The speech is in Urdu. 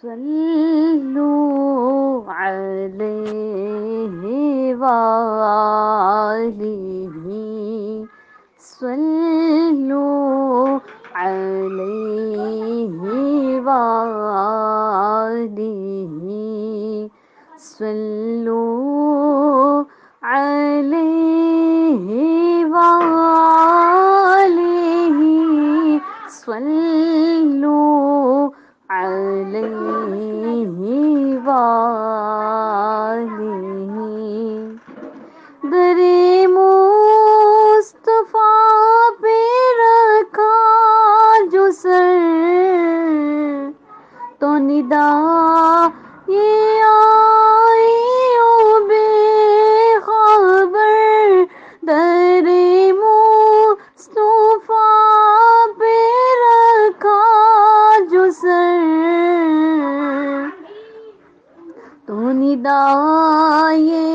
صلوا عليه وآله صلوا عليه وآله صلوا عليه وآله صلوا عليه وآله در مصطفیٰ پہ رکھا جو سر تو ندا یہ آئی او بے خبر در مصطفیٰ پہ رکھا جو سر تو ندا یہ